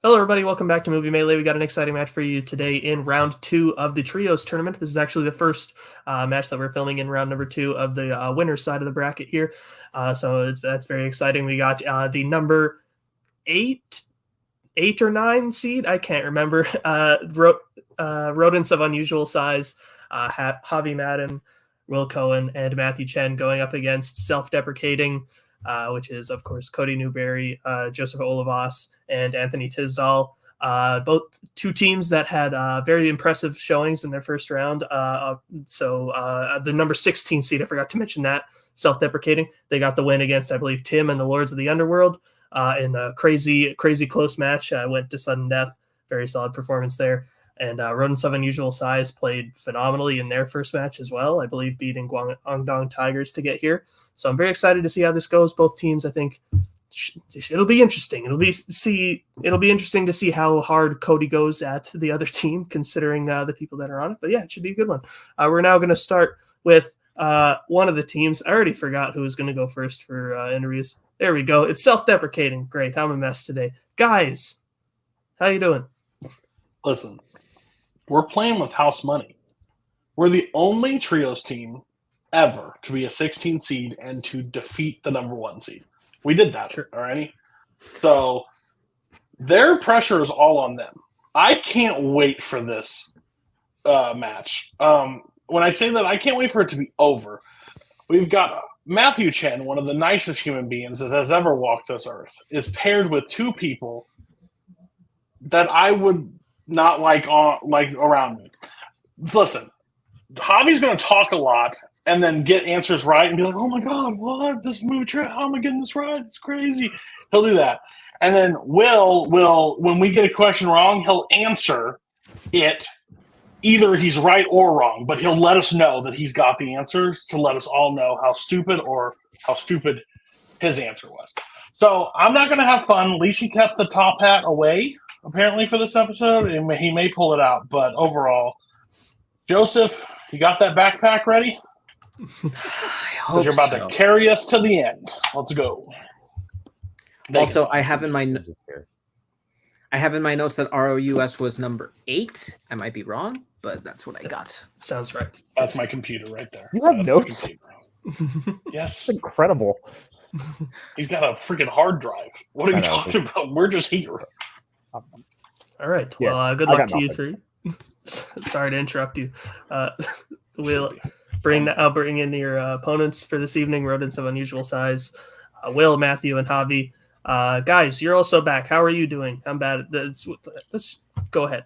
Hello, everybody. Welcome back to Movie Melee. We got an exciting match for you today in round 2 of the Trios tournament. This is actually the first match that we're filming in round number 2 of the winner's side of the bracket here. So that's very exciting. We got the number 8 or 9 seed. I can't remember. Rodents of unusual size. Javi Madden, Will Cohen, and Matthew Chen going up against Self-Deprecating, which is, of course, Cody Newberry, Joseph Olivas, and Anthony Tisdall. Both two teams that had very impressive showings in their first round. So the number 16 seed, I forgot to mention that, Self-Deprecating, they got the win against, I believe, Tim and the Lords of the Underworld in a crazy close match. Went to sudden death. Very solid performance there. And Rodents of unusual size played phenomenally in their first match as well, I believe beating Guangdong Tigers to get here. So I'm very excited to see how this goes. Both teams, I think, it'll be interesting. It'll be interesting to see how hard Cody goes at the other team, considering the people that are on it. But yeah, it should be a good one. We're now going to start with one of the teams. I already forgot who was going to go first for interviews. There we go. It's Self-Deprecating. Great. I'm a mess today. Guys, how you doing? Listen, we're playing with house money. We're the only trios team ever to be a 16 seed and to defeat the number 1 seed. We did that, sure. Alrighty? So their pressure is all on them. I can't wait for this match. When I say that, I can't wait for it to be over. We've got Matthew Chen, one of the nicest human beings that has ever walked this earth, is paired with two people that I would not like around me. Listen, Javi's going to talk a lot and then get answers right and be like, oh my God, what? This movie trip, how am I getting this right? It's crazy. He'll do that. And then Will, when we get a question wrong, he'll answer it. Either he's right or wrong, but he'll let us know that he's got the answers to let us all know how stupid his answer was. So I'm not going to have fun. At least he kept the top hat away, apparently, for this episode, and he may pull it out. But overall, Joseph, you got that backpack ready? I hope you're about to carry us to the end. Let's go. Also, I have in my notes that ROUS was number 8. I might be wrong, but that's what I got. Sounds right. That's my computer right there. You have notes? Yes. That's incredible. He's got a freaking hard drive. What are you talking about? We're just here. All right. Yeah, well, good luck to you three. Sorry to interrupt you. We'll bring in your opponents for this evening, Rodents of unusual size. Will, Matthew, and Javi. Guys, you're also back. How are you doing? I'm bad at this. Let's go ahead.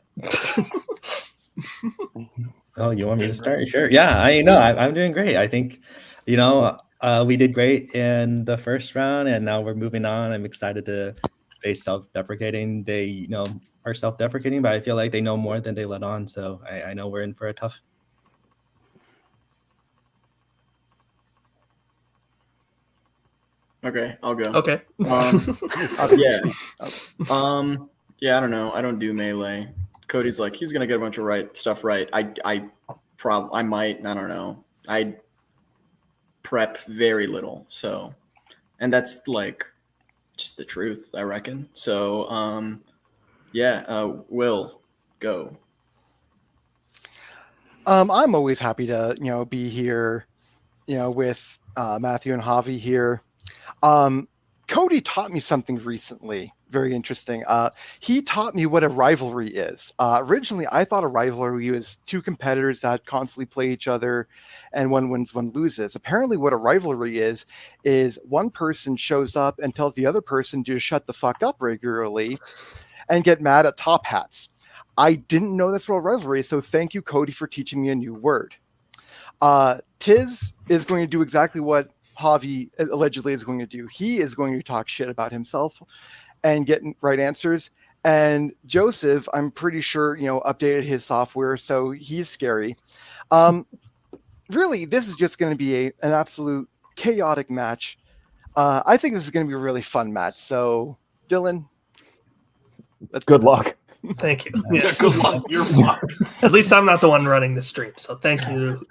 Oh, you want me to start? Sure. Yeah, I'm doing great. I think, we did great in the first round, and now we're moving on. I'm excited to face Self-Deprecating. They, are self-deprecating, but I feel like they know more than they let on. So I know we're in for a tough. Okay, I'll go. Okay. Yeah. Yeah, I don't know. I don't do melee. Cody's like, he's gonna get a bunch of stuff right. I might. I don't know. I prep very little. So, and that's like just the truth, I reckon. So, Will, go. I'm always happy to be here, with Matthew and Javi here. Cody taught me something recently, very interesting. He taught me what a rivalry is. Originally, I thought a rivalry was two competitors that constantly play each other and one wins, one loses. Apparently, what a rivalry is one person shows up and tells the other person to shut the fuck up regularly and get mad at top hats. I didn't know that's what a rivalry is, so thank you, Cody, for teaching me a new word. Tiz is going to do exactly what Javi allegedly is going to do. He is going to talk shit about himself and get right answers. And Joseph, I'm pretty sure, updated his software, so he's scary. Really, this is just going to be an absolute chaotic match. I think this is going to be a really fun match. So, Dylan, good luck. Thank you. Yes. Good luck. You're fine. At least I'm not the one running the stream, so thank you,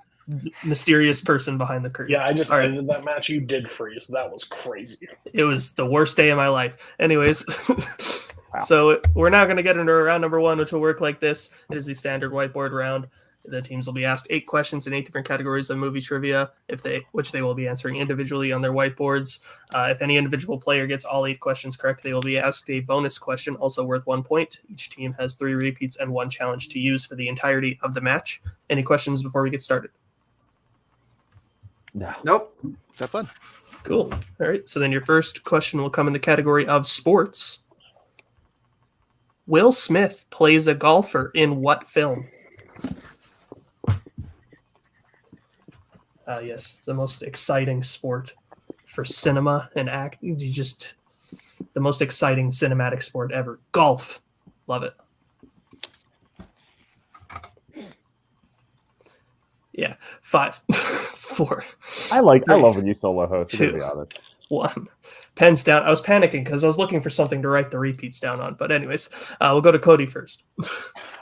mysterious person behind the curtain. Yeah, I just ended that match. You did freeze. That was crazy. It was the worst day of my life. Anyways, So we're now going to get into round number 1, which will work like this. It is the standard whiteboard round. The teams will be asked 8 questions in 8 different categories of movie trivia, which they will be answering individually on their whiteboards. If any individual player gets all 8 questions correct, they will be asked a bonus question, also worth 1 point. Each team has 3 repeats and 1 challenge to use for the entirety of the match. Any questions before we get started? No. Nope. Is that fun? Cool. All right. So then your first question will come in the category of sports. Will Smith plays a golfer in what film? Yes, the most exciting sport for cinema and the most exciting cinematic sport ever. Golf. Love it. Yeah. 5, 4. I love 3, when you solo host, to 2, be honest. 1. Pens down. I was panicking because I was looking for something to write the repeats down on. But anyways, we'll go to Cody first.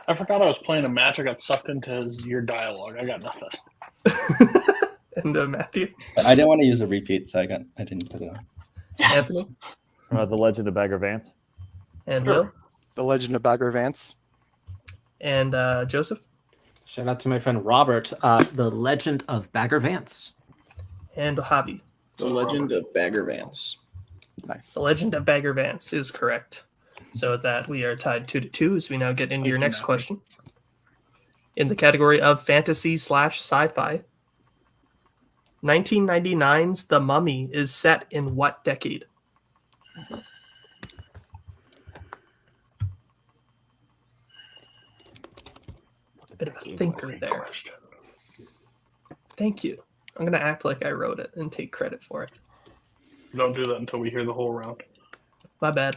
I forgot I was playing a match. I got sucked into your dialogue. I got nothing. And Matthew. I didn't want to use a repeat, so I didn't put it on. Anthony. The Legend of Bagger Vance. And Sure. Will. The Legend of Bagger Vance. And Joseph. Shout out to my friend Robert. The Legend of Bagger Vance. And Javi. The Legend of Bagger Vance. Nice. The Legend of Bagger Vance is correct. So with that, we are tied 2-2 as we now get into your next question. In the category of fantasy/sci-fi, 1999's The Mummy is set in what decade? A bit of a thinker there. Thank you. I'm going to act like I wrote it and take credit for it. Don't do that until we hear the whole round. My bad.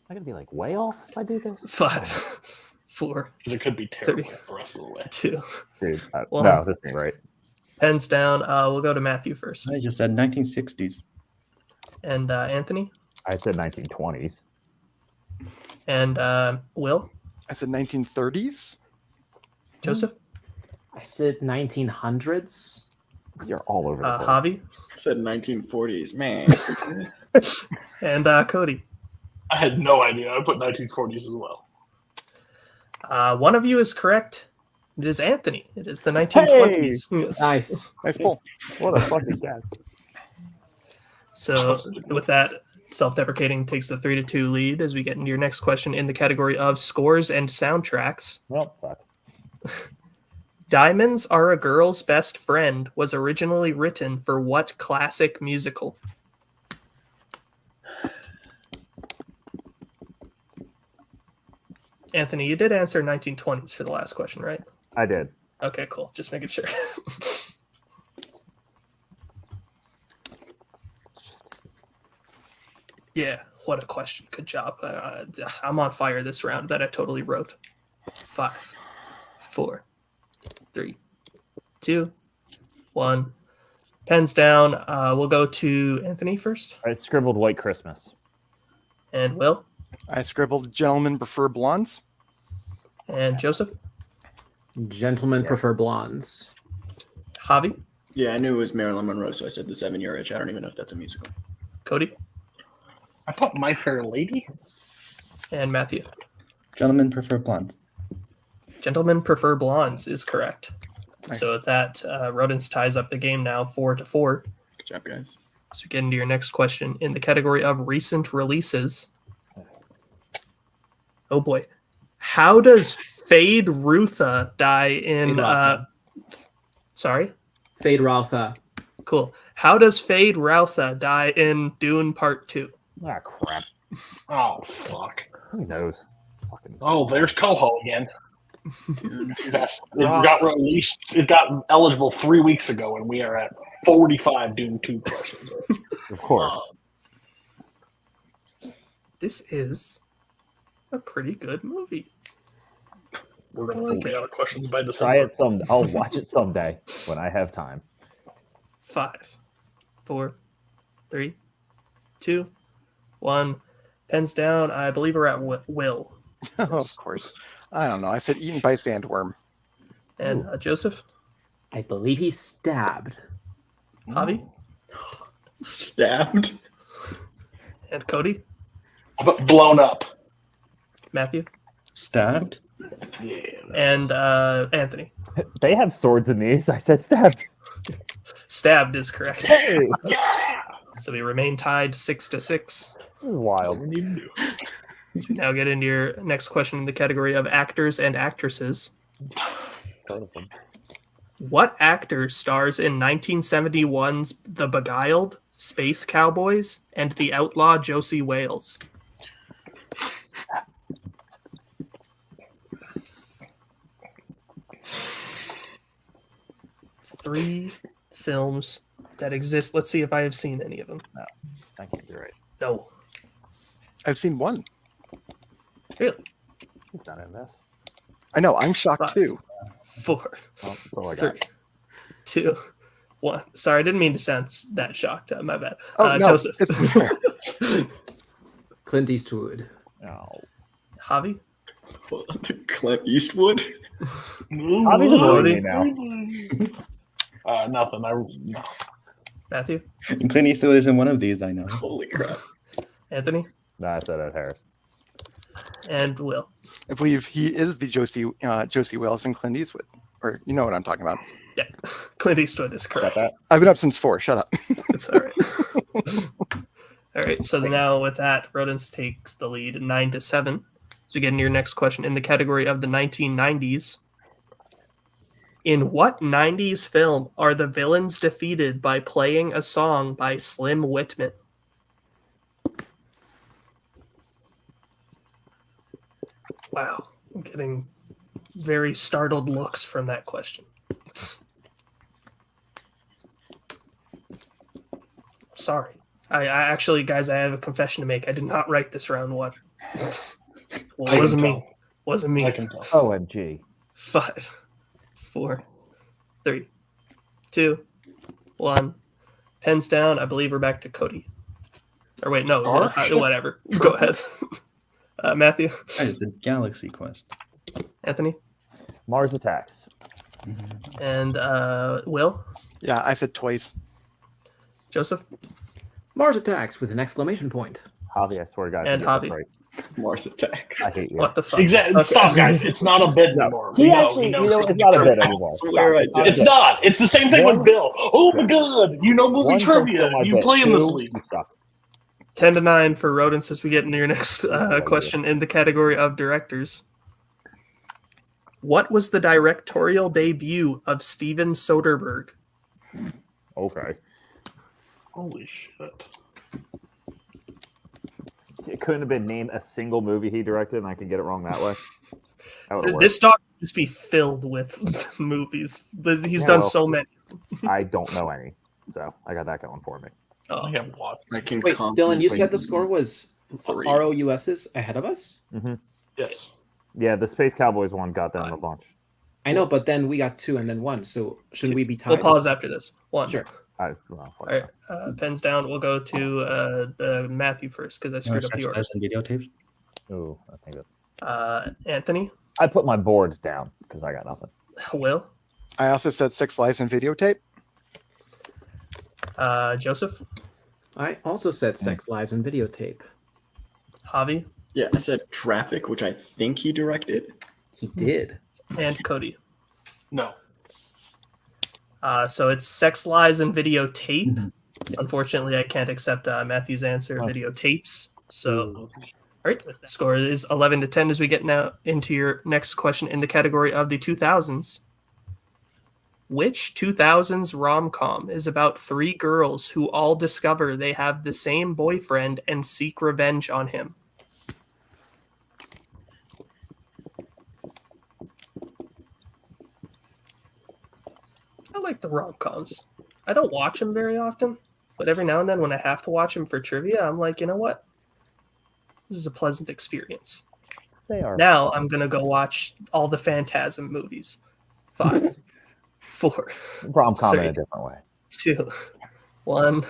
I'm going to be like way off if I do this. 5, 4, Because it could be terrible 3, the rest of the way. 2. Dude, Well- no, this ain't right. Pens down. We'll go to Matthew first. I just said 1960s. And Anthony. I said 1920s. And Will. I said 1930s. Joseph. I said 1900s. You're all over the place. Javi. I said 1940s. Man. And Cody. I had no idea. I put 1940s as well. One of you is correct. It is Anthony. It is the 1920s. Yes. Nice. Nice pull. What a fucking guess. So with that, self-deprecating takes the 3-2 lead as we get into your next question in the category of scores and soundtracks. Well, fuck. Diamonds Are a Girl's Best Friend was originally written for what classic musical? Anthony, you did answer 1920s for the last question, right? I did. Okay, cool. Just making sure. Yeah, what a question. Good job. I'm on fire this round. That I totally wrote. 5, 4, 3, 2, 1. Pens down. We'll go to Anthony first. I scribbled White Christmas. And Will. I scribbled Gentlemen Prefer Blondes. And Joseph. Gentlemen prefer blondes. Javi. Yeah, I knew it was Marilyn Monroe, so I said the 7-Year Itch. I don't even know if that's a musical. Cody. I put My Fair Lady. And Matthew. Gentlemen prefer blondes. Gentlemen Prefer Blondes is correct. Nice. So with that, Rodents ties up the game now 4-4. Good job, guys. So we get into your next question in the category of recent releases. Oh boy. How does Fade Rutha die in Fade Rotha. Sorry? Fade Rotha. Cool. How does Fade Routha die in Dune Part 2? Ah, crap. Oh, fuck. Who knows? Fucking Oh, there's Koho again. Yes, it got released. It got eligible 3 weeks ago, and we are at 45 Dune 2 questions. of course. This is a pretty good movie. We're going to be out of questions by Try December. it some. I'll watch it someday when I have time. 5, 4, 3, 2, 1. Pens down. I believe we're at Will. Of course. I don't know. I said Eaten by Sandworm. And Joseph. I believe he's stabbed. Javi. Stabbed? And Cody. But blown up. Matthew, Stabbed. Yeah. and Anthony. They have swords in these. I said stabbed. Stabbed is correct. Hey, So we remain tied 6-6. this is wild. What do you do? So we now get into your next question in the category of actors and actresses. What actor stars in 1971's The Beguiled, Space Cowboys, and The Outlaw Josie Wales? Three films that exist. Let's see if I have seen any of them. I can't be right. No. I've seen one. Really? He's not in this. I know. I'm shocked Five. too. 4, Well, that's all I 3, got. 2, 1. Sorry, I didn't mean to sound that shocked. My bad. Oh no, Joseph. it's Clint Eastwood. Oh. Javi? Clint Eastwood. Javi's annoying me now. Nothing. No. Matthew? And Clint Eastwood is in one of these, I know. Holy crap! Anthony? No, I said Ed Harris. And Will. I believe he is the Josie Wales and Clint Eastwood. Or you know what I'm talking about. Yeah. Clint Eastwood is Got correct. that? I've been up since 4. Shut up. It's all right. All right. So now with that, Rodents takes the lead 9-7. So we get into your next question in the category of the 1990s. In what 90s film are the villains defeated by playing a song by Slim Whitman? Wow. I'm getting very startled looks from that question. Sorry. I actually, guys, I have a confession to make. I did not write this round one. Well, it wasn't me. Wasn't me. I can tell. OMG. 5, 4, 3, 2, 1. Pens down. I believe we're back to Cody. Or wait, no, whatever. Go ahead. Matthew, I just did Galaxy Quest. Anthony, Mars Attacks. and Will, Yeah, I said twice. Joseph, Mars Attacks with an exclamation point. Javi, I swear to God. And if you get this Javi. right, Mars Attacks. I hate you. what the fuck? Exactly. Okay. Stop, guys. It's not a bid anymore. He We know, actually, we know. you know, it's not a bit anymore. swear I Stop. did. It's not. It's the same thing One- with Bill. Oh my god. You know movie One, don't trivia. steal my You bit. play in this Two, league. you suck. 10-9 for Rodents as we get into your next question in the category of directors. What was the directorial debut of Steven Soderbergh? Okay. Holy shit. It couldn't have been named a single movie he directed, and I can get it wrong that way. That would have This doc would just be filled with movies. He's Yeah, done well. so many. I don't know any, so I got that going for me. Oh, I have watched. I can. Wait, Dylan, you said the confidently- score was 3. ROUS's ahead of us? Yes. Yeah, the Space Cowboys one got them a bunch. I know, but then we got 2 and then 1. So shouldn't we be tied? we'll pause after this. 1. Sure. Well, All right, pens down. We'll go to Matthew first because I screwed up the order. And videotapes. Ooh, I think that. Anthony, I put my board down because I got nothing. Will, I also said 6 Lives in Videotape. Joseph, I also said Sex, Lies, and Videotape. Javi, Yeah, I said Traffic, which I think he directed. He did. and Cody. No. So it's Sex, Lies, and Videotape. Unfortunately, I can't accept Matthew's answer, videotapes. So, all right, the score is 11-10 as we get now into your next question in the category of the 2000s. Which 2000s rom-com is about 3 girls who all discover they have the same boyfriend and seek revenge on him? I like the rom-coms. I don't watch them very often, but every now and then when I have to watch them for trivia, I'm like, you know what? This is a pleasant experience. They are. Now I'm going to go watch all the Phantasm movies. 5, 4, Rom-com in a 3, different way. 2, 1.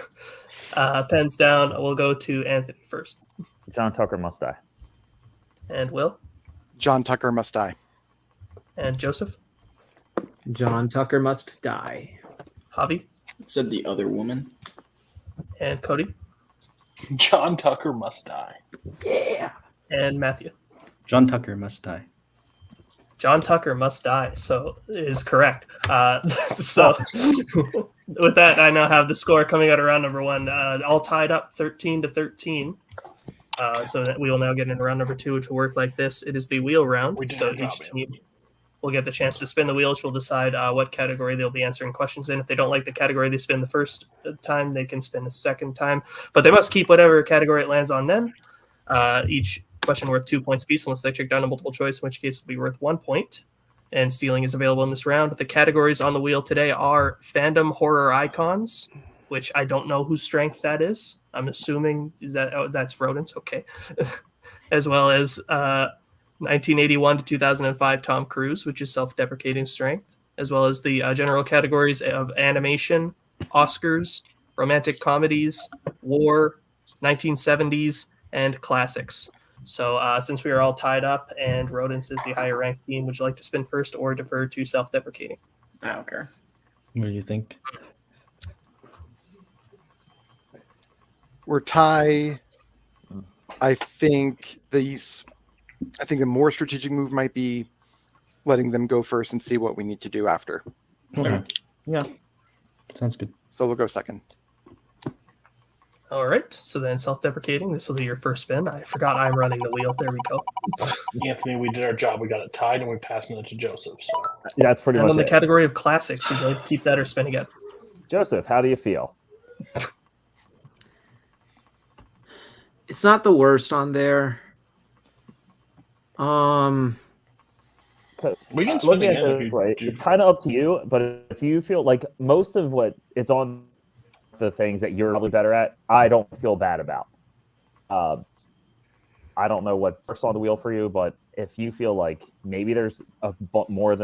Pens down. We'll go to Anthony first. John Tucker Must Die. And Will. John Tucker Must Die. And Joseph. John Tucker Must Die. Javi. Said The Other Woman. And Cody. John Tucker Must Die. Yeah. And Matthew. John Tucker must die. John Tucker must die. So is correct. So with that, I now have the score coming out of round number 1, all tied up 13-13. So that we will now get into round number 2, which will work like this. It is the wheel round. So each team will get the chance to spin the wheel, which will decide what category they'll be answering questions in. If they don't like the category they spin the first time, they can spin a second time. But they must keep whatever category it lands on then. Each question worth 2 points apiece unless they check down a multiple choice, in which case it'll be worth 1 point. And stealing is available in this round. The categories on the wheel today are fandom horror icons, which I don't know whose strength that is. I'm assuming that's Rodents. Okay. As well as 1981 to 2005 Tom Cruise, which is self-deprecating strength, as well as the general categories of animation, Oscars, romantic comedies, war, 1970s, and classics. So since we are all tied up and Rodents is the higher ranked team, would you like to spin first or defer to self-deprecating? I don't care. What do you think? We're tie. I think the more strategic move might be letting them go first and see what we need to do after. Okay. Yeah. Sounds good. So we'll go second. All right. So then self-deprecating, this will be your first spin. I forgot I'm running the wheel. There we go. Anthony, we did our job. We got it tied, and we're passing it to Joseph. So. Yeah, that's pretty And much on the it. category of classics, would you like to keep that or spin again? Joseph, how do you feel? It's not the worst on there. 'Cause We can spin looking at again it if this you way, do. it's kind of up to you. But if you feel like most of what it's on the things that you're probably better at, I don't feel bad about. I don't know what's on the wheel for you, but if you feel like maybe there's more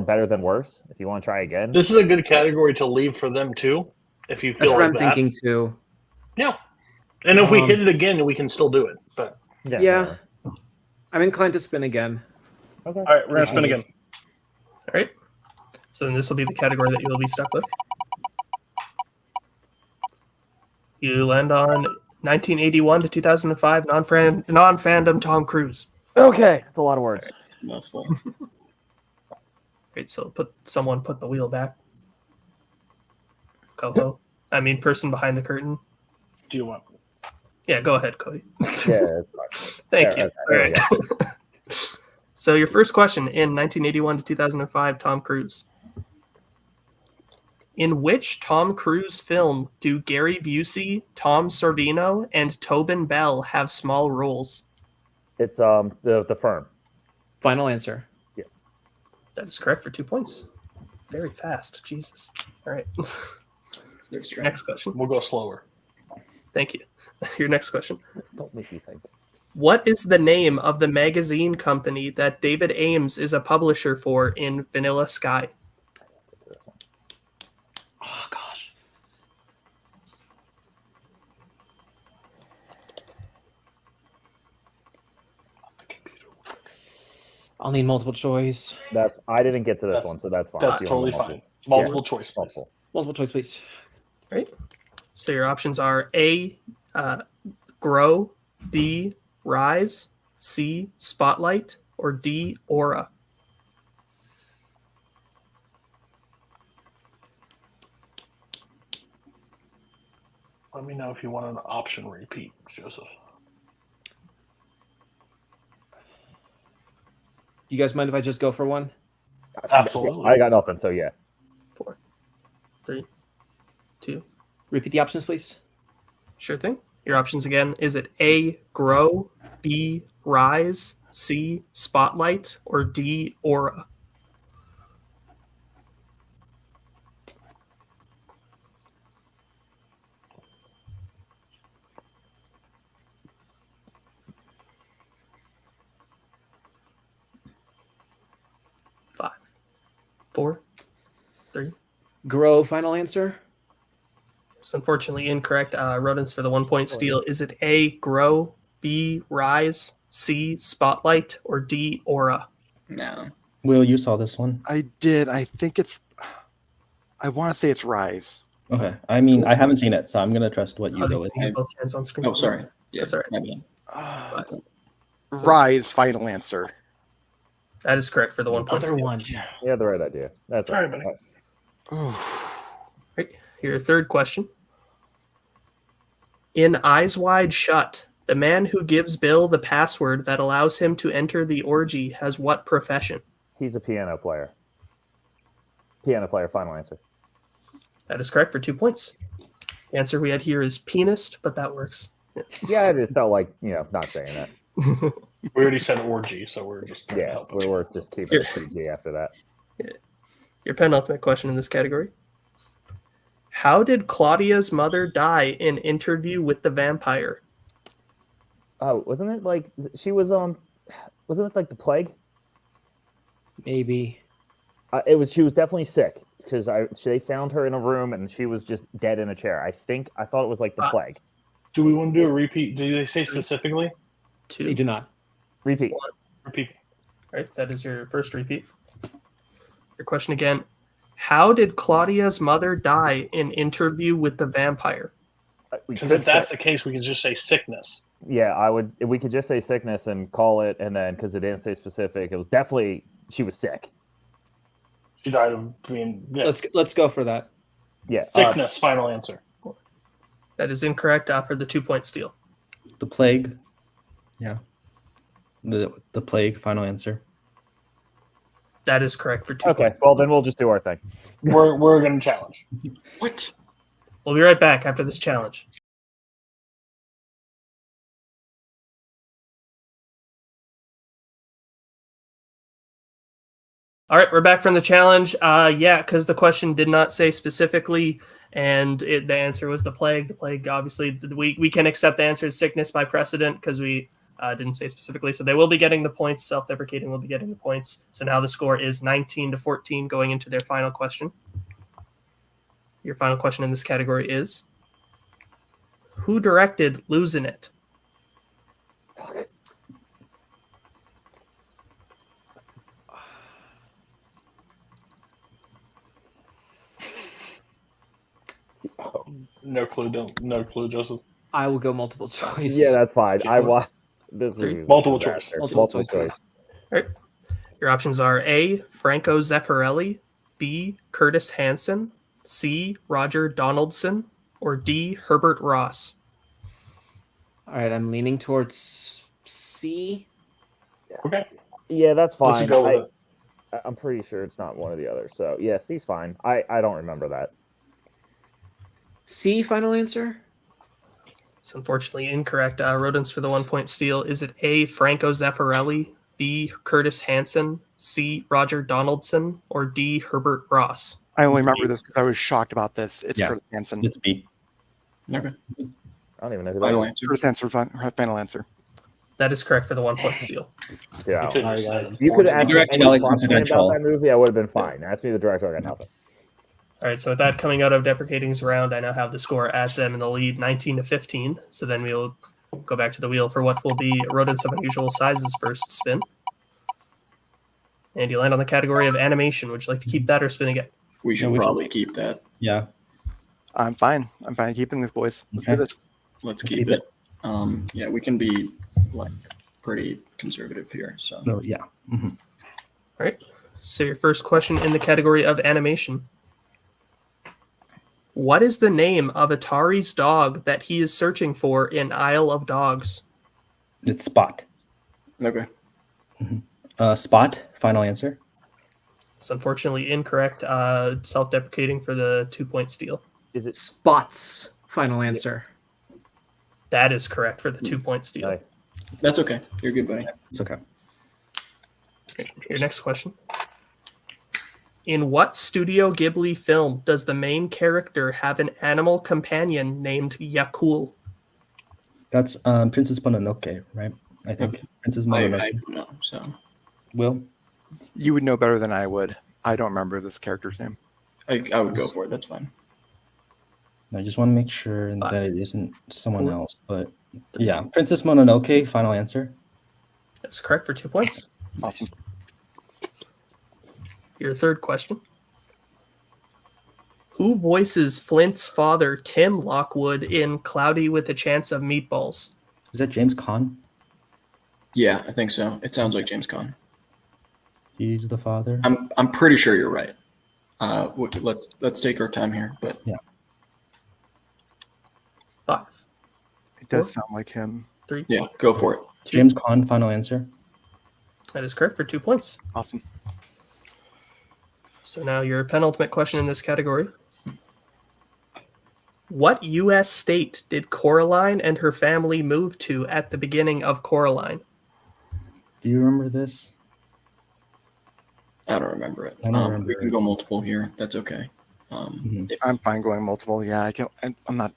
better than worse, if you want to try again, This is a good category to leave for them too. If you feel That's what like I'm that. thinking too. Yeah. And if we hit it again, we can still do it. But Yeah. I'm inclined to spin again. Okay. all right, we're gonna spin again. All right. So then this will be the category that you'll be stuck with. You land on 1981 to 2005 non-fandom Tom Cruise. Okay, that's a lot of words. That's full. Great. So someone put the wheel back. Koho. I mean, person behind the curtain. Do you want? Yeah, go ahead, Cody. Yeah. Thank you. Okay, All right. So your first question in 1981 to 2005, Tom Cruise. In which Tom Cruise film do Gary Busey, Tom Sorvino, and Tobin Bell have small roles? It's the firm. Final answer. That is correct for 2 points. Very fast. Jesus. All right. It's their strength. Next question. We'll go slower. Thank you. Your next question. Don't make me think. What is the name of the magazine company that David Ames is a publisher for in Vanilla Sky? Oh gosh. I'll need multiple choice. I didn't get to this That's- one, so that's fine. That's You totally want fine. multiple? Multiple choice, please. Multiple. Multiple choice, please. Right. So your options are A, grow, B, rise, C, spotlight, or D, aura. Let me know if you want an option repeat, Joseph. You guys mind if I just go for one? Absolutely. I got nothing, so yeah. 4, 3, 2. Repeat the options, please. Sure thing. Your options again. Is it A, grow, B, rise, C, spotlight, or D, aura? Five, 4, 3. Grow. Final answer. It's unfortunately incorrect. Rodents for the 1 point steal. Is it A, grow, B, rise, C, spotlight, or D, aura? No. Will, you saw this one? I did. I think I want to say it's rise. Okay. I mean, I haven't seen it, so I'm gonna trust what you How do go you with. get both hands on screen? Oh, sorry. Yeah, That's all right. my bad. Rise, final answer. That is correct for the 1 point. Other steal. one. You had the right idea. That's All right. right, buddy. Right. Your third question. In Eyes Wide Shut, the man who gives Bill the password that allows him to enter the orgy has what profession? He's a piano player. Piano player, final answer. That is correct for 2 points. The answer we had here is pianist, but that works. Yeah, it just felt like, not saying that. We already said orgy, so we're just trying to Yeah, help. we're just keeping it PG after that. Your penultimate question in this category. How did Claudia's mother die in Interview with the Vampire? Oh, wasn't it like she was wasn't it like the plague? Maybe. She was definitely sick because they found her in a room and she was just dead in a chair. I thought it was like the plague. Do we want to do a repeat? Do they say specifically? Two. We do not. Repeat. Repeat. All right, that is your first repeat. Your question again. How did Claudia's mother die in Interview with the Vampire? Because if that's the case, we can just say sickness. Yeah, I would. We could just say sickness and call it, and then because it didn't say specific, it was definitely she was sick. She died of being. Yeah. Let's go for that. Yeah, Sickness. Final answer. That is incorrect for the 2 point steal. The plague. Yeah. The plague. Final answer. That is correct for 2 okay. points. Well, then we'll just do our thing. We're going to challenge. What? We'll be right back after this challenge. All right, we're back from the challenge. Yeah, because the question did not say specifically, and the answer was the plague. The plague, obviously, we can accept the answer as sickness by precedent because we didn't say specifically. So they will be getting the points. Self-deprecating will be getting the points. So now the score is 19-14 going into their final question. Your final question in this category is, who directed Losing It? No clue. No clue, Joseph. I will go multiple choice. Yeah, that's fine. Okay, I watched this movie. was Multiple a disaster. choice. Multiple choice. All right. Your options are A, Franco Zeffirelli, B, Curtis Hanson, C, Roger Donaldson, or D, Herbert Ross. All right, I'm leaning towards C. Okay. Yeah, that's Let's fine. go with it. I'm pretty sure it's not one of the others. So yeah, C's fine. I don't remember that. C, final answer? It's unfortunately incorrect. Rodents for the 1 point steal. Is it A, Franco Zeffirelli, B, Curtis Hanson, C, Roger Donaldson, or D, Herbert Ross? I only remember this because I was shocked about this. It's Curtis Hanson. It's B. Okay. I don't even know who that Final is. answer. Curtis Hanson, final answer. That is correct for the 1 point steal. Yeah. Could Sorry, just guys. say- You could ask me Directed any LA question about Confidential. that movie. I would have been fine. Ask me the director. I got nothing. All right, so with that coming out of Deprecating's round, I now have the score at them in the lead, 19-15. So then we'll go back to the wheel for what will be Rodents of Unusual Sizes' first spin. And you land on the category of animation. Would you like to keep that or spin again? We should we should- probably keep that. Yeah. I'm fine. I'm fine keeping this, boys. Let's do Okay. this. Let's Keep keep it. Yeah, we can be like pretty conservative here. So So yeah. Mhm. All right. So your first question in the category of animation. What is the name of Atari's dog that he is searching for in Isle of Dogs? It's Spot. okay. Spot. Final answer. It's unfortunately incorrect. Self-deprecating for the 2 point steal. Is it Spots, final answer. That is correct for the 2 point steal. nice? That's okay. You're good, buddy. It's okay. Your next question. In what Studio Ghibli film does the main character have an animal companion named Yakul? That's Princess Mononoke, right? I think Okay. Princess I Mononoke. don't know. So Will. You would know better than I would. I don't remember this character's name. I would go for it. That's fine. I just want to make sure that it isn't someone Cool. else. But yeah, Princess Mononoke. Final answer. That's correct for 2 points. Awesome. Your third question. Who voices Flint's father, Tim Lockwood, in Cloudy with a Chance of Meatballs? Is that James Caan? Yeah, I think so. It sounds like James Caan. He's the father. I'm pretty sure you're right. Let's take our time here, but Yeah. 5, It does sound like him. 3, yeah, go for it. 2. James Caan, final answer. That is correct for 2 points. Awesome. So now your penultimate question in this category. What U.S. state did Coraline and her family move to at the beginning of Coraline? Do you remember this? I don't remember it. I don't remember We can it. go multiple here. That's okay. I'm fine going multiple. Yeah, I can. I'm not.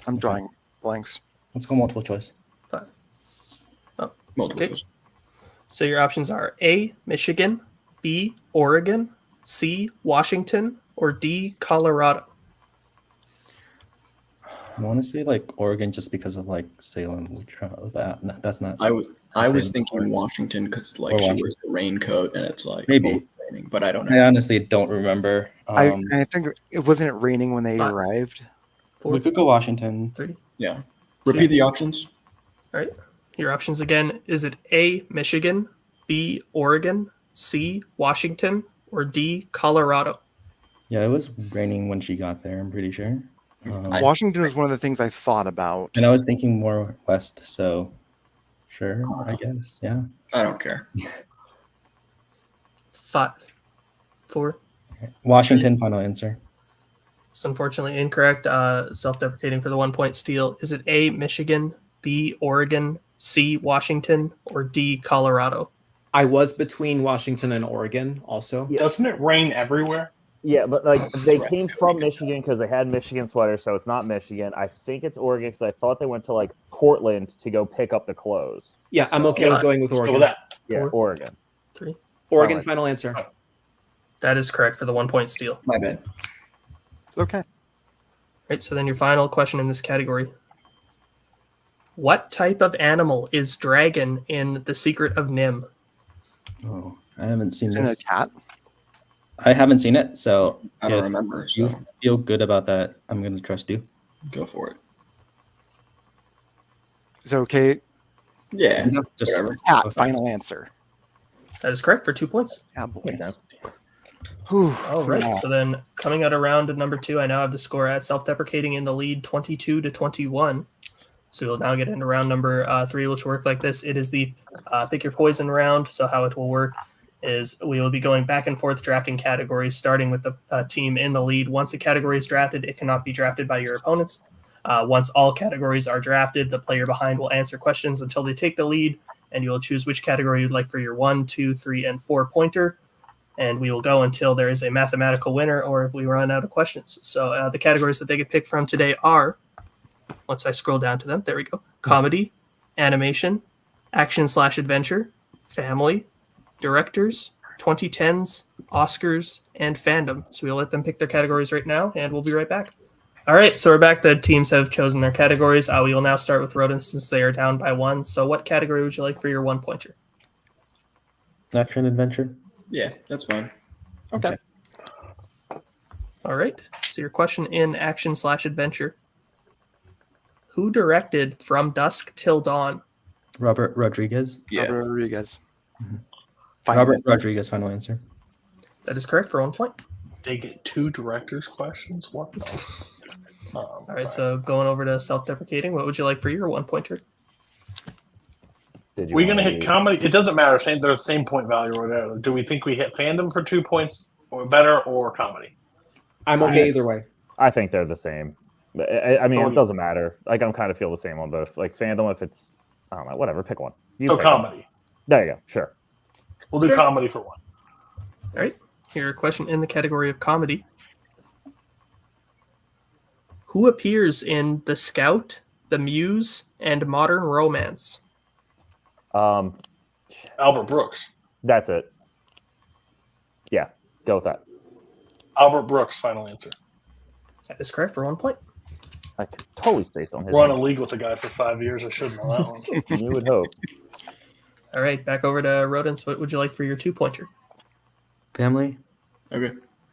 I'm drawing blanks. Let's go multiple choice. 5. Multiple Okay. choice. So your options are A, Michigan, B, Oregon, C, Washington, or D, Colorado. I want to say like Oregon just because of like Salem. That's not. I was Same. thinking Washington because like Or she Washington. wears a raincoat and it's like Maybe. always raining, but I don't I know. honestly don't remember. I think it wasn't raining when they 5, arrived. 4, We could go Washington. 3. Yeah. Repeat the options. All right. Your options again. Is it A, Michigan, B, Oregon, C, Washington, or D, Colorado? Yeah, it was raining when she got there. I'm pretty sure. Washington was one of the things I thought about. And I was thinking more west, so sure, I guess. Yeah. I don't care. 5, 4. Washington, final answer. It's unfortunately incorrect. Self-deprecating for the 1 point steal. Is it A, Michigan, B, Oregon, C, Washington, or D, Colorado? I was between Washington and Oregon also. Doesn't it rain everywhere? Yeah, but like they Right. came from Michigan because they had Michigan sweaters, so it's not Michigan. I think it's Oregon because I thought they went to like Portland to go pick up the clothes. Yeah, I'm okay with going with Let's go Oregon. with that. Yeah, 4, Oregon. 3. Oregon, Alright. final answer. That is correct for the 1 point steal. My bad. It's okay. Right, so then your final question in this category. What type of animal is dragon in The Secret of Nim? Oh, I haven't seen Is it a this. cat? I haven't seen it, so I don't if remember. you So feel good about that, I'm going to trust you. go for it. Is it okay? Yeah. Just Whatever. Cat. Final answer. That is correct for 2 points. Yeah, boy. Makes sense. Whew, All right. So then coming out of round number 2, I now have the score at self-deprecating in the lead 22-21. So we'll now get into round number 3, which will work like this. It is the pick your poison round. So how it will work is we will be going back and forth drafting categories, starting with the team in the lead. Once a category is drafted, it cannot be drafted by your opponents. Once all categories are drafted, the player behind will answer questions until they take the lead, and you will choose which category you'd like for your 1, 2, 3, and 4 pointer. And we will go until there is a mathematical winner or if we run out of questions. So the categories that they get picked from today are, once I scroll down to them, there we go, comedy, animation, action/adventure, family, directors, 2010s, Oscars, and fandom. So we'll let them pick their categories right now, and we'll be right back. All right, so we're back. The teams have chosen their categories. We will now start with Rodents since they are down by 1. So what category would you like for your 1 pointer? action adventure. Yeah, that's fine. Okay. All right. So your question in action/adventure. Who directed From Dusk Till Dawn? Robert Rodriguez. Yeah. Robert Rodriguez. Mhm. Final Robert Rodriguez, final answer. That is correct for 1 point. They get 2 directors' questions. What? All right. So going over to self-deprecating, what would you like for your 1 pointer? Did you We're wanna gonna hit do- comedy. It doesn't matter. They're the same point value or whatever. Do we think we hit fandom for 2 points or better or comedy? I'm okay either way. I think they're the same. I mean, So- it doesn't matter. Like, I'm kind of feel the same on both. Like, fandom, if it's, I don't know, whatever, pick one. You So pick one. comedy. There you go. Sure. We'll do Sure. comedy for 1. All right. Here, a question in the category of comedy. Who appears in The Scout, The Muse, and Modern Romance? Albert Brooks. That's it. Yeah, go with that. Albert Brooks, final answer. That is correct for 1 point. I totally spaced on his We're on a name. league with the guy for 5 years. I should know that one. You would hope. All right. Back over to Rodents. What would you like for your 2 pointer? Family. Okay.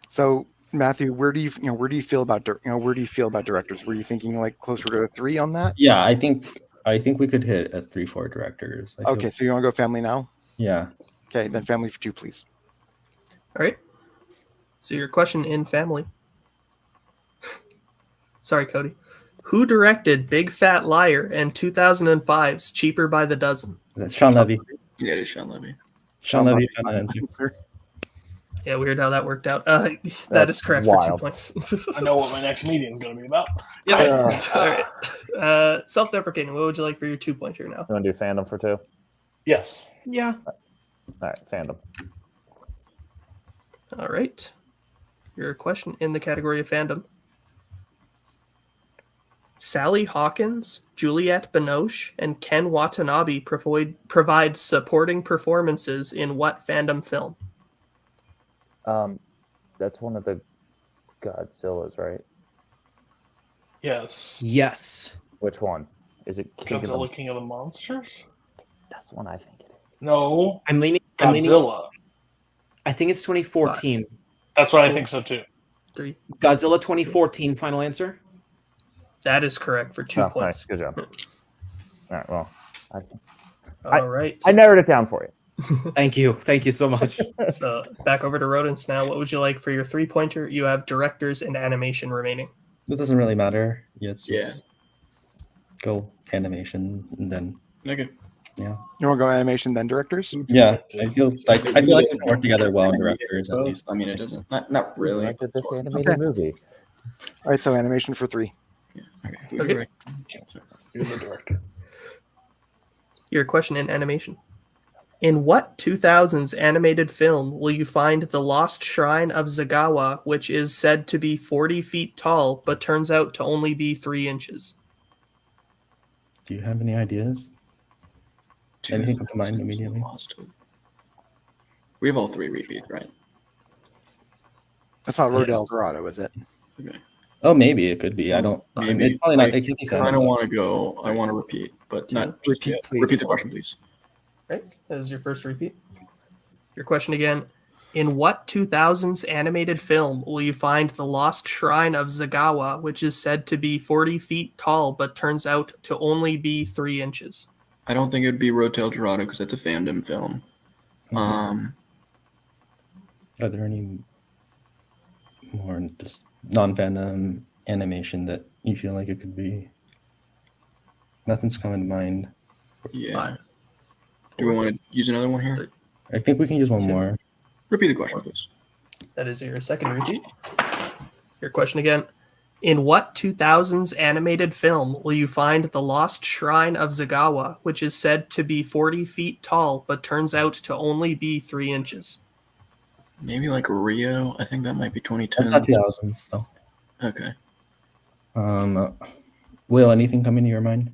So Matthew, where do you feel about directors? Were you thinking like closer to a 3 on that? Yeah, I think I think we could hit a 3-4 directors. I feel- Okay, so you want to go family now? Yeah. Okay, then family for 2, please. All right. So your question in family. Sorry, Cody. Who directed Big Fat Liar and 2005's Cheaper by the Dozen? That's Sean Levy. Yeah, it is Sean Levy. Sean Levy, Levy. final answer. Yeah, weird how that worked out. That is correct for 2 wild. points. I know what my next meeting is going to be about. Yeah. All right. Self-deprecating. What would you like for your 2-pointer now? You want to do fandom for 2? Yes. Yeah. All right, fandom. All right. Your question in the category of fandom. Sally Hawkins, Juliette Binoche, and Ken Watanabe provide supporting performances in what fandom film? That's one of the Godzillas, right? Yes. Yes. Which one? Is it King of the... Godzilla, King of the Monsters? That's the one I think it is. No. I'm leaning. Godzilla. I think it's 2014. That's what I think so too. 3. Godzilla 2014. Final answer. That is correct for 2 Oh, points. nice. Good job. All right, well, All right. I narrowed it down for you. Thank you. Thank you so much. So back over to Rodents now. What would you like for your 3-pointer? You have directors and animation remaining. It doesn't really matter. Yeah, it's just go animation and then Okay. You want to go animation, then directors? yeah. I feel like we can work together well in directors at Both? least. I mean, it doesn't. Not really. Directed this animated Okay. movie. All right, so animation for 3. Yeah. Okay. Okay. Right. You're the director. Your question in animation. In what 2000s animated film will you find the lost shrine of Zagawa, which is said to be 40 feet tall, but turns out to only be 3 inches? Do you have any ideas? Anything come to mind immediately? We have all 3 repeat, right? That's not Rodel Dorado, is it? Okay. Oh, maybe it could be. I don't. Maybe. It's probably not. It could be. I don't want to go. I want to repeat, but not just Repeat, yet. please. Repeat the question, please. Right? That is your first repeat. Your question again. In what 2000s animated film will you find the lost shrine of Zagawa, which is said to be 40 feet tall, but turns out to only be 3 inches? I don't think it would be Rotel Dorado because that's a fandom film. Are there any more just non-fandom animation that you feel like it could be? Nothing's coming to mind. Yeah. 5. Do we want to use another one here? I think we can use one more. Repeat the question, please. That is your second repeat. Your question again. In what 2000s animated film will you find the lost shrine of Zagawa, which is said to be 40 feet tall, but turns out to only be 3 inches? Maybe like Rio. I think that might be 2010. That's not 2000s though. Okay. Will, anything come into your mind?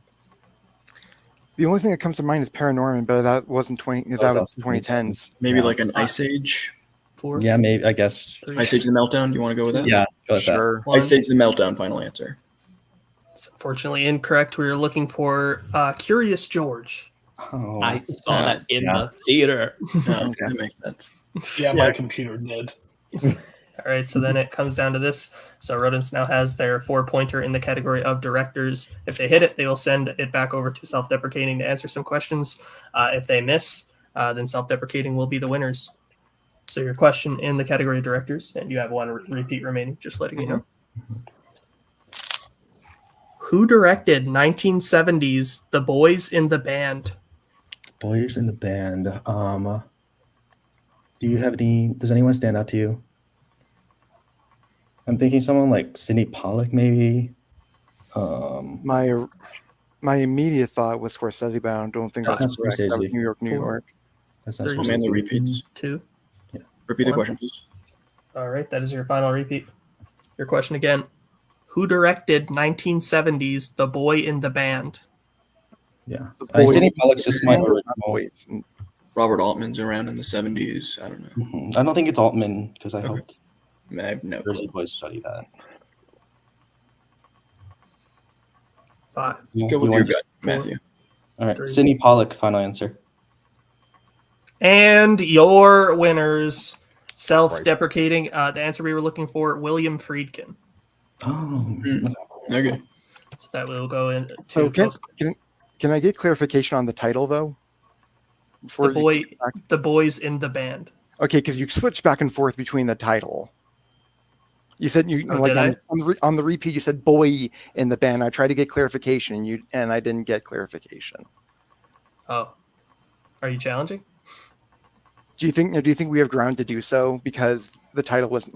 The only thing that comes to mind is Paranorman, but that wasn't 20. That was 2010s. Maybe Yeah. like an Ice Age. 4, Yeah, maybe. I guess. 3. Ice Age the Meltdown. You want to go with that? Yeah, go with that. Sure. Ice Age the Meltdown. Final answer. It's unfortunately incorrect. We were looking for Curious George. Oh, I saw that in yeah. the theater. No, Okay. that makes sense. Yeah, my computer did. All right, so then it comes down to this. So Rodents now has their 4-pointer in the category of directors. If they hit it, they will send it back over to Self-Deprecating to answer some questions. If they miss, then Self-Deprecating will be the winners. So your question in the category of directors, and you have one repeat remaining, just letting you know. Who directed 1970s The Boys in the Band? Boys in the Band. Do you have any? Does anyone stand out to you? I'm thinking someone like Sidney Pollack, maybe. My immediate thought was Scorsese, but I don't think That's that's not correct. That was Scorsese. New York, New 4. York. That's not Three. supposed Man, the to be. repeats. 2. Repeat the 1. question, please. All right, that is your final repeat. Your question again. Who directed 1970s The Boy in the Band? Yeah. Boys- Sidney Pollack's just my original. Boys. Robert Altman's around in the 70s. I don't know. I don't think it's Altman because I Okay. helped I have no Jersey clue. Boys study that. 5. You- Go you with your want- gut, Matthew. All right, 3. Sidney Pollack, final answer. And your winners, Self-Deprecating. The answer we were looking for, William Friedkin. Oh, Okay. So that will go in. So To Can I get clarification on the title though? Before The boys in the band. Okay, because you switched back and forth between the title. You said on the repeat. You said "boy" in the band. I tried to get clarification, and I didn't get clarification. Oh, are you challenging? Do you think we have ground to do so? Because the title was,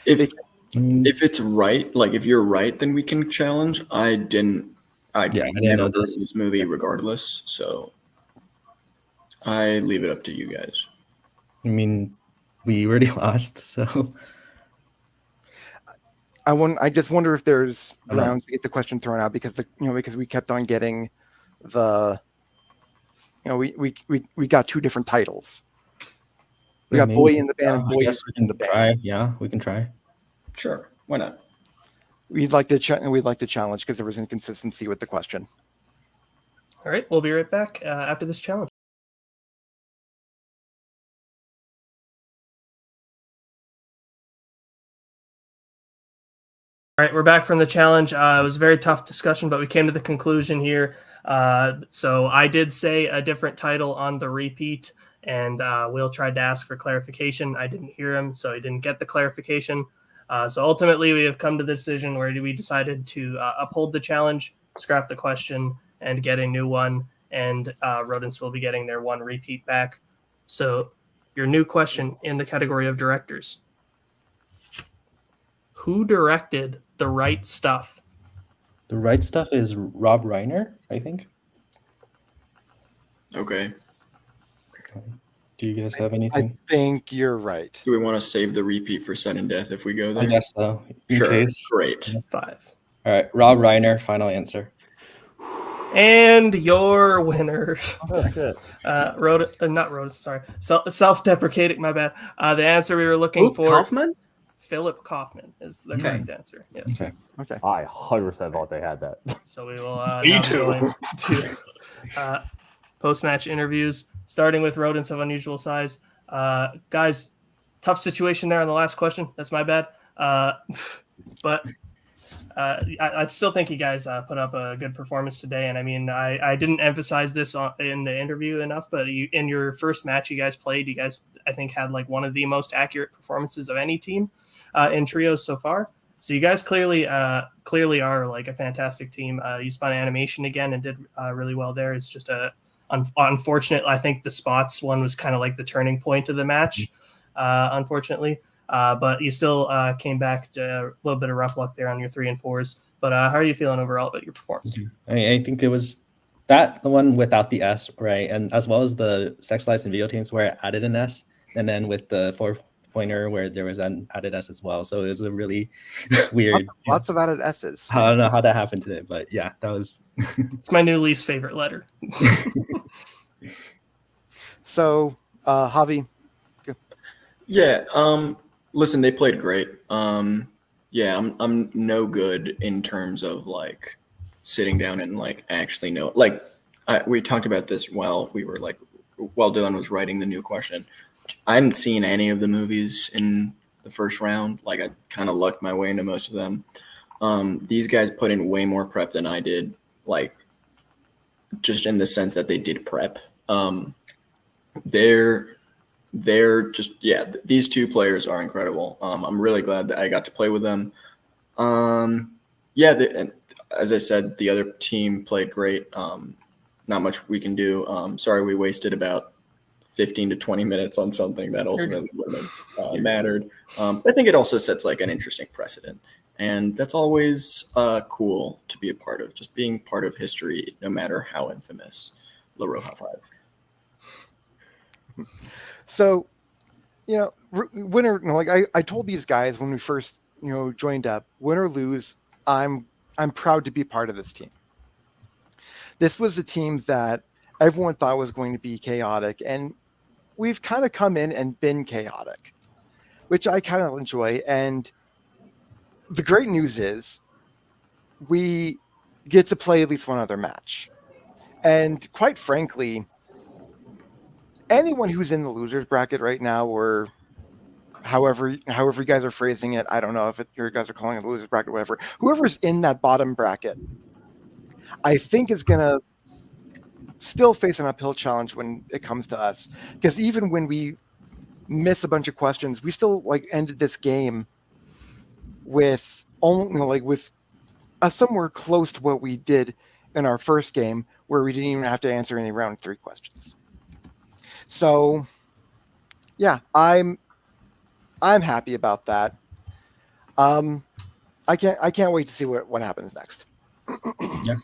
if it's right, like if you're right, then we can challenge. I didn't know this movie regardless, so I leave it up to you guys. I mean, we already lost, so I just wonder if there's ground to get the question thrown out because because we kept on getting we got two different titles. We got boy in the band and boy in the band. Yeah, we can try. Sure, why not? We'd like to challenge because there was inconsistency with the question. All right, we'll be right back after this challenge. All right, we're back from the challenge. It was a very tough discussion, but we came to the conclusion here. So I did say a different title on the repeat, and Will tried to ask for clarification. I didn't hear him, so he didn't get the clarification. So ultimately, we have come to the decision where we decided to uphold the challenge, scrap the question, and get a new one. And Rodents will be getting their one repeat back. So your new question in the category of directors. Who directed The Right Stuff? The Right Stuff is Rob Reiner, I think. Okay. Do you guys have anything? I think you're right. Do we want to save the repeat for sudden death if we go there? I guess so. Sure. Great. 5. All right, Rob Reiner, final answer. And your winner, Oh, shit. self-deprecating, my bad. The answer we were looking for, Kaufman? Philip Kaufman is the correct answer. Yes. Okay. Okay. I 100% thought they had that. So we will Me now too. go into post-match interviews, starting with Rodents of Unusual Size. Guys, tough situation there on the last question. That's my bad. But I still think you guys put up a good performance today. And I mean, I didn't emphasize this in the interview enough, but in your first match you guys played, you guys, I think, had like one of the most accurate performances of any team in trios so far. So you guys clearly are like a fantastic team. You spun animation again and did really well there. It's just unfortunate. I think the spots one was kind of like the turning point of the match, unfortunately. But you still came back to a little bit of rough luck there on your 3 and 4s. But how are you feeling overall about your performance? I think it was the one without the S, right? And as well as the sex lives and video teams where it added an S, and then with the 4-pointer where there was an added S as well. So it was a really weird. Lots of added S's. I don't know how that happened today, but yeah, that was. It's my new least favorite letter. So, Javi. Yeah. Listen, they played great. Yeah, I'm no good in terms of like sitting down and like actually know. Like we talked about this while Dylan was writing the new question. I hadn't seen any of the movies in the first round. Like I kind of lucked my way into most of them. These guys put in way more prep than I did. Like just in the sense that they did prep. They're just, yeah, these two players are incredible. I'm really glad that I got to play with them. And as I said, the other team played great. Not much we can do. Sorry we wasted about 15 to 20 minutes on something that ultimately wouldn't have mattered. I think it also sets like an interesting precedent. And that's always cool to be a part of, just being part of history, no matter how infamous. La Roja 5. So, winner, like I told these guys when we first, joined up, win or lose, I'm proud to be part of this team. This was a team that everyone thought was going to be chaotic, and we've kind of come in and been chaotic, which I kind of enjoy. And the great news is we get to play at least one other match. And quite frankly, anyone who's in the losers bracket right now, or however you guys are phrasing it, I don't know if you guys are calling it the losers bracket, whatever. Whoever's in that bottom bracket, I think is gonna still face an uphill challenge when it comes to us, because even when we miss a bunch of questions, we still like ended this game with only with somewhere close to what we did in our first game, where we didn't even have to answer any round 3 questions. So yeah, I'm happy about that. I can't wait to see what happens next. Yeah.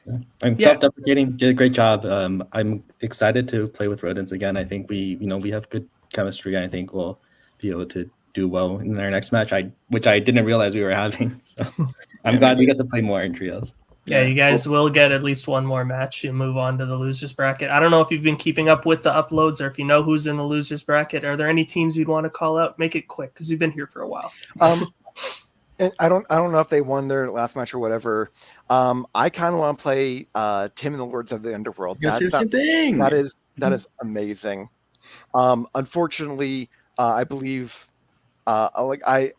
Self-deprecating, did a great job. I'm excited to play with Rodents again. I think we have good chemistry. I think we'll be able to do well in our next match, which I didn't realize we were having. So I'm glad we get to play more in trios. Yeah, you guys will get at least one more match. You move on to the losers bracket. I don't know if you've been keeping up with the uploads or if you know who's in the losers bracket. Are there any teams you'd want to call out? Make it quick because you've been here for a while. And I don't know if they won their last match or whatever. I kind of want to play Tim and the Lords of the Underworld. That is amazing. Unfortunately, I believe I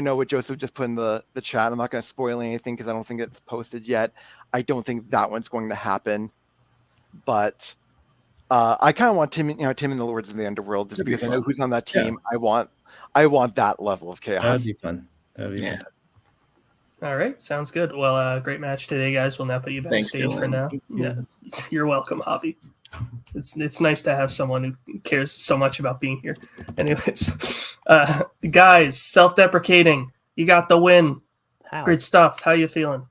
know what Joseph just put in the chat. I'm not going to spoil anything because I don't think it's posted yet. I don't think that one's going to happen. But I kind of want Tim and the Lords of the Underworld just because I know who's on that team. Yeah. I want that level of chaos. That'd be fun. Fun. All right, sounds good. Well, great match today, guys. We'll now put you backstage for now. Yeah, you're welcome, Javi. It's nice to have someone who cares so much about being here. Anyways, guys, self-deprecating. You got the win. Great stuff. How you feeling?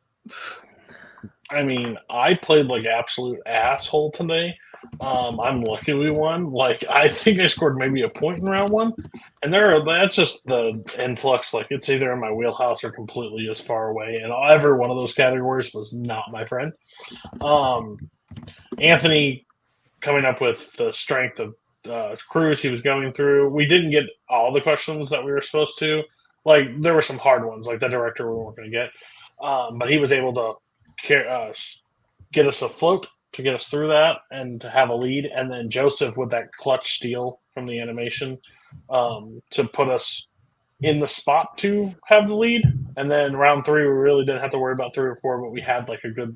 I mean, I played like absolute asshole today. I'm lucky we won. Like, I think I scored maybe a point in round 1, and that's just the influx. Like, it's either in my wheelhouse or completely as far away. And every one of those categories was not my friend. Anthony coming up with the strength of crews he was going through. We didn't get all the questions that we were supposed to. Like, there were some hard ones, like the director we weren't going to get. But he was able to get us afloat, to get us through that and to have a lead. And then Joseph with that clutch steal from the animation to put us in the spot to have the lead. And then round 3, we really didn't have to worry about 3 or 4, but we had like a good,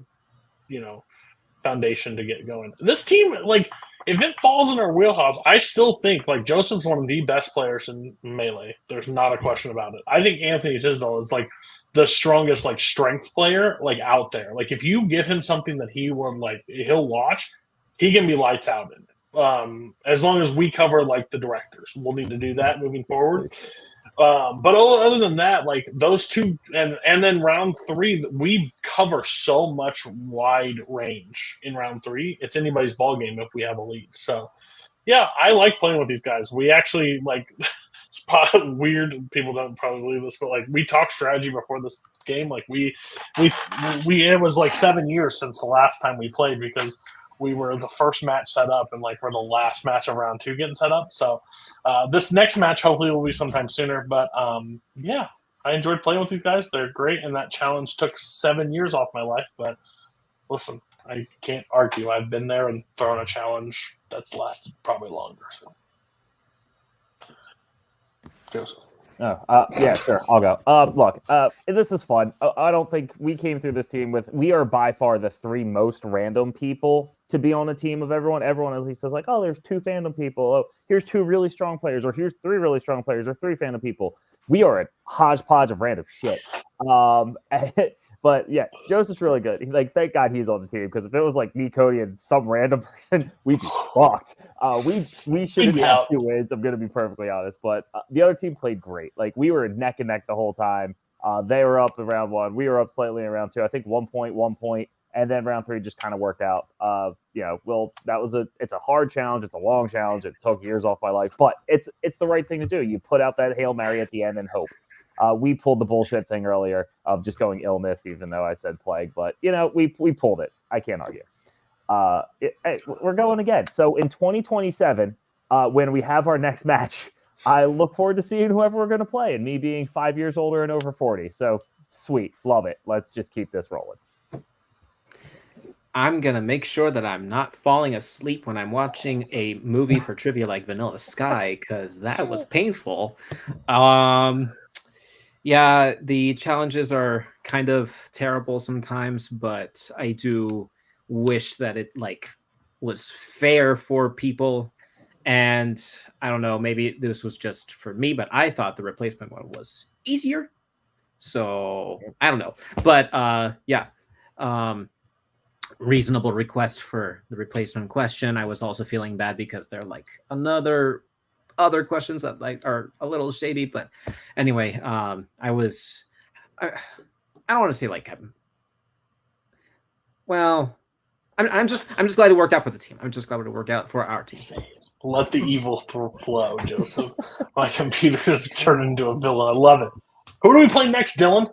foundation to get going. This team, like, if it falls in our wheelhouse, I still think like Joseph's one of the best players in Melee. There's not a question about it. I think Anthony Tisdale is like the strongest like strength player like out there. Like, if you give him something that he'll watch, he can be lights out in it. As long as we cover like the directors, we'll need to do that moving forward. But other than that, like those two, and then round 3, we cover so much wide range in round 3. It's anybody's ball game if we have a lead. So, yeah, I like playing with these guys. We actually like. It's probably weird. People don't probably believe this, but like we talked strategy before this game. Like we it was like 7 years since the last time we played because we were the first match set up and like we're the last match of round 2 getting set up. So this next match hopefully will be sometime sooner. But yeah, I enjoyed playing with these guys. They're great, and that challenge took 7 years off my life. But listen, I can't argue. I've been there and thrown a challenge that's lasted probably longer. So. Joseph. Yeah, sure. I'll go. Look, this is fun. I don't think we came through this team we are by far the 3 most random people to be on a team of everyone. Everyone at least says like, oh, there's 2 fandom people. Oh, here's 2 really strong players, or here's 3 really strong players, or 3 fandom people. We are a hodgepodge of random shit. But yeah, Joseph's really good. Thank God he's on the team, because if it was like me, Cody, and some random person, we'd be fucked. We should have 2 wins. I'm gonna be perfectly honest, but the other team played great. Like, we were neck and neck the whole time. They were up in round 1. We were up slightly in round 2. I think 1 point, and then round 3 just kind of worked out. It's a hard challenge. It's a long challenge. It took years off my life, but it's the right thing to do. You put out that Hail Mary at the end and hope. We pulled the bullshit thing earlier of just going illness, even though I said plague. But, we pulled it. I can't argue. We're going again. So in 2027, when we have our next match, I look forward to seeing whoever we're going to play, and me being 5 years older and over 40. So sweet. Love it. Let's just keep this rolling. I'm going to make sure that I'm not falling asleep when I'm watching a movie for trivia like Vanilla Sky, because that was painful. Yeah, the challenges are kind of terrible sometimes, but I do wish that it was fair for people. And I don't know, maybe this was just for me, but I thought the replacement one was easier. So I don't know. But yeah. Reasonable request for the replacement question. I was also feeling bad because they're like other questions that like are a little shady. But anyway, I don't want to say like I'm just glad it worked out for the team. I'm just glad it worked out for our team. Let the evil flow, Joseph. My computer is turned into a villain. I love it. Who do we play next, Dylan?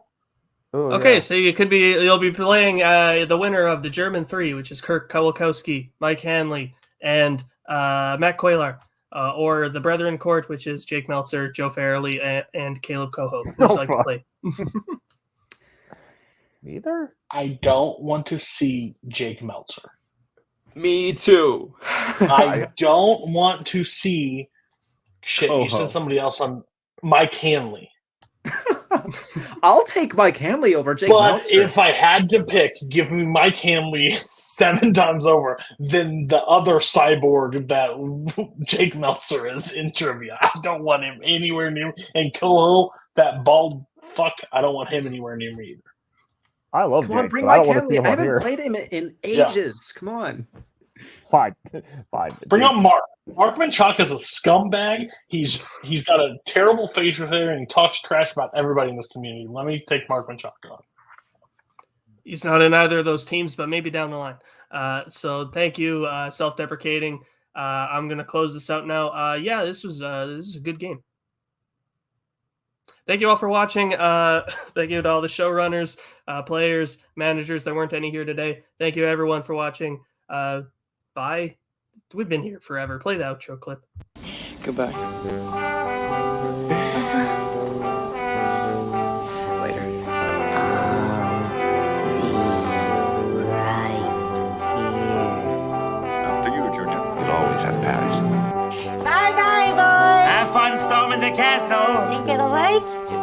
Ooh, Okay, yeah. so you'll be playing the winner of the German 3, which is Kirk, Kowalkowski, Mike Hanley, and Matt Quaylar, or the Brethren Court, which is Jake Meltzer, Joe Farrelly, and Kaleb Koho. Who would you like to play? Neither? I don't want to see Jake Meltzer. Me too. I don't want to see shit. You said somebody else on Mike Hanley. I'll take Mike Hanley over Jake But Meltzer. if I had to pick, give me Mike Hanley 7 times over than the other cyborg that Jake Meltzer is in trivia. I don't want him anywhere near me. And Koho, that bald fuck, I don't want him anywhere near me either. I love Come on, Jake, bring but I Mike don't want to see Hanley. him I on haven't here. played him in ages. Come on. Fine. Bring on Mark. Mark Menchaca is a scumbag. He's got a terrible facial hair and he talks trash about everybody in this community. Let me take Mark Menchaca on. He's not in either of those teams, but maybe down the line. So thank you, Self-Deprecating. I'm going to close this out now. Yeah, this is a good game. Thank you all for watching. Thank you to all the showrunners, players, managers. There weren't any here today. Thank you, everyone, for watching. Bye. We've been here forever. Play the outro clip. Goodbye. Later. After you, Junior. You'll always have Paris. Bye-bye, boys. Have fun storming the castle. Think it'll work?